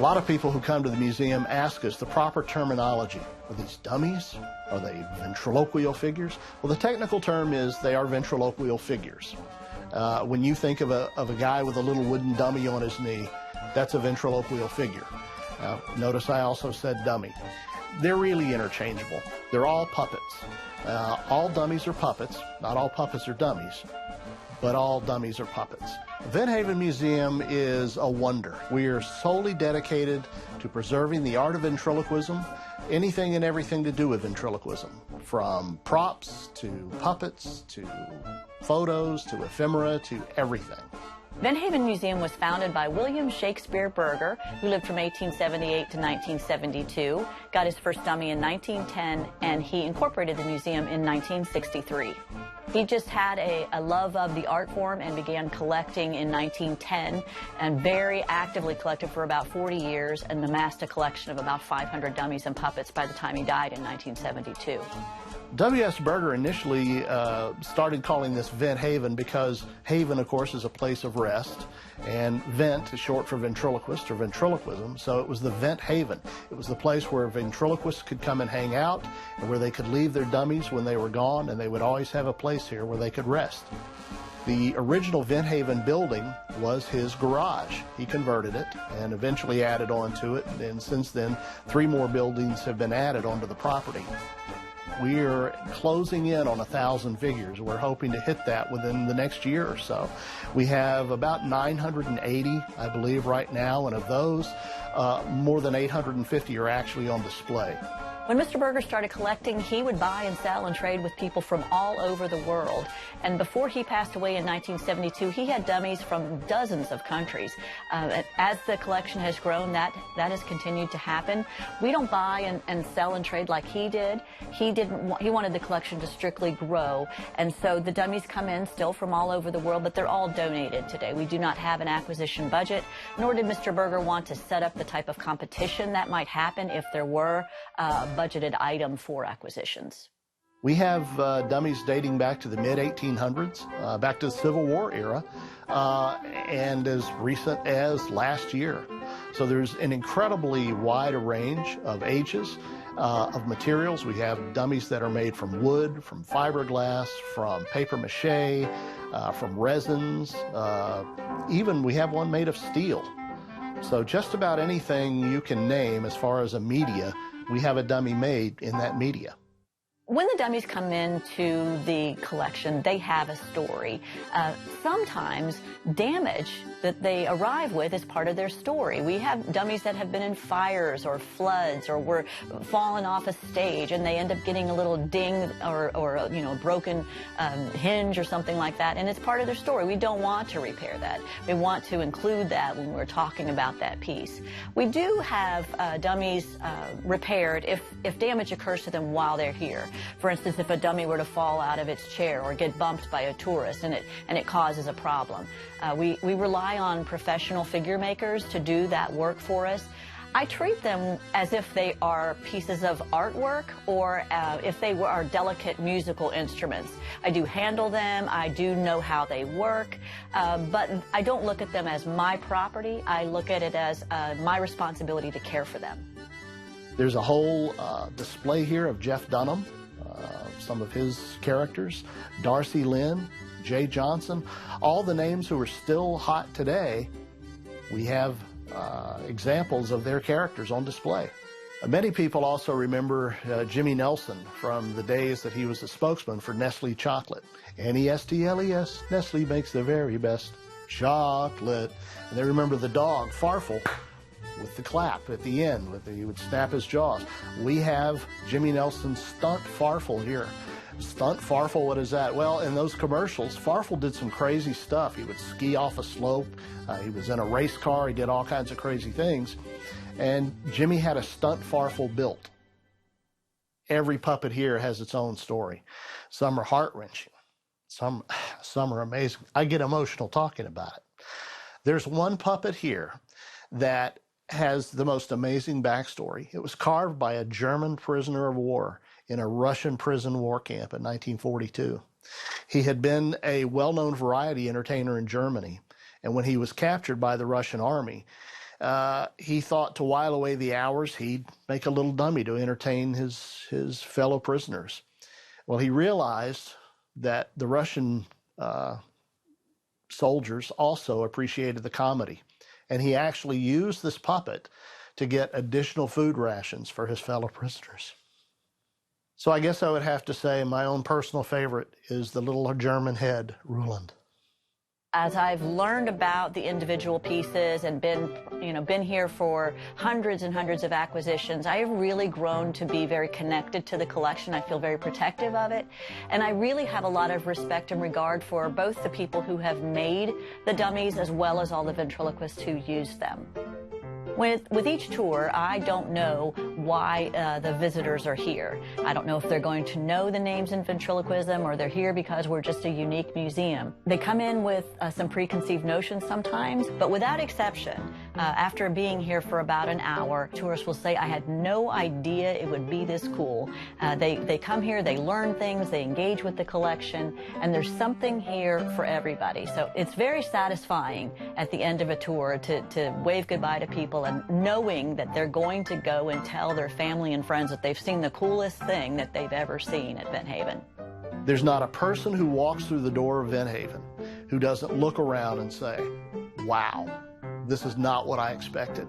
lot of people who come to the museum ask us the proper terminology. Are these dummies? Are they ventriloquial figures? Well, the technical term is they are ventriloquial figures. When you think of a guy with a little wooden dummy on his knee, that's a ventriloquial figure. Notice I also said dummy. They're really interchangeable. They're all puppets. All dummies are puppets. Not all puppets are dummies, but all dummies are puppets. Vent Haven Museum is a wonder. We are solely dedicated to preserving the art of ventriloquism, anything and everything to do with ventriloquism, from props to puppets to photos to ephemera to everything. Vent Haven Museum was founded by William Shakespeare Berger, who lived from 1878 to 1972, got his first dummy in 1910, and he incorporated the museum in 1963. He just had a love of the art form and began collecting in 1910, and very actively collected for about 40 years and amassed a collection of about 500 dummies and puppets by the time he died in 1972. W.S. Berger initially started calling this Vent Haven because Haven, of course, is a place of rest, and Vent is short for ventriloquist or ventriloquism, so it was the Vent Haven. It was the place where ventriloquists could come and hang out and where they could leave their dummies when they were gone, and they would always have a place here where they could rest. The original Vent Haven building was his garage. He converted it and eventually added on to it, and since then 3 more buildings have been added onto the property. We are closing in on 1,000 figures. We're hoping to hit that within the next year or so. We have about 980, I believe, right now, and of those, more than 850 are actually on display. When Mr. Berger started collecting, he would buy and sell and trade with people from all over the world. And before he passed away in 1972, he had dummies from dozens of countries. As the collection has grown, that has continued to happen. We don't buy and sell and trade like he did. He wanted the collection to strictly grow. And so the dummies come in still from all over the world, but they're all donated today. We do not have an acquisition budget, nor did Mr. Berger want to set up the type of competition that might happen if there were budgeted item for acquisitions. We have dummies dating back to the mid-1800s, back to the Civil War era, and as recent as last year. So there's an incredibly wide range of ages, of materials. We have dummies that are made from wood, from fiberglass, from paper mache, from resins, even we have one made of steel. So just about anything you can name as far as a media, we have a dummy made in that media. When the dummies come into the collection, they have a story. Sometimes damage that they arrive with is part of their story. We have dummies that have been in fires or floods or were fallen off a stage, and they end up getting a little ding or a broken hinge or something like that, and it's part of their story. We don't want to repair that. We want to include that when we're talking about that piece. We do have dummies repaired if damage occurs to them while they're here. For instance, if a dummy were to fall out of its chair or get bumped by a tourist and it causes a problem. We rely on professional figure makers to do that work for us. I treat them as if they are pieces of artwork or if they are delicate musical instruments. I do handle them, I do know how they work, but I don't look at them as my property. I look at it as my responsibility to care for them. There's a whole display here of Jeff Dunham, some of his characters, Darcy Lynn, Jay Johnson, all the names who are still hot today. We have examples of their characters on display. Many people also remember Jimmy Nelson from the days that he was a spokesman for Nestle Chocolate. N-E-S-T-L-E-S, Nestle makes the very best chocolate. And they remember the dog, Farfel, with the clap at the end, he would snap his jaws. We have Jimmy Nelson's Stunt Farfel here. Stunt Farfel, what is that? Well, in those commercials, Farfel did some crazy stuff. He would ski off a slope. He was in a race car. He did all kinds of crazy things. And Jimmy had a Stunt Farfel built. Every puppet here has its own story. Some are heart-wrenching. Some are amazing. I get emotional talking about it. There's one puppet here that has the most amazing backstory. It was carved by a German prisoner of war in a Russian prison war camp in 1942. He had been a well-known variety entertainer in Germany, and when he was captured by the Russian army, he thought to while away the hours, he'd make a little dummy to entertain his fellow prisoners. Well, he realized that the Russian soldiers also appreciated the comedy, and he actually used this puppet to get additional food rations for his fellow prisoners. So I guess I would have to say my own personal favorite is the little German head, Ruland. As I've learned about the individual pieces and been here for hundreds and hundreds of acquisitions, I have really grown to be very connected to the collection. I feel very protective of it, and I really have a lot of respect and regard for both the people who have made the dummies as well as all the ventriloquists who use them. With each tour, I don't know why the visitors are here. I don't know if they're going to know the names in ventriloquism or they're here because we're just a unique museum. They come in with some preconceived notions sometimes, but without exception, after being here for about an hour, tourists will say, I had no idea it would be this cool. They come here, they learn things, they engage with the collection, and there's something here for everybody. So it's very satisfying at the end of a tour to wave goodbye to people and knowing that they're going to go and tell their family and friends that they've seen the coolest thing that they've ever seen at Vent Haven. There's not a person who walks through the door of Vent Haven who doesn't look around and say, wow, this is not what I expected.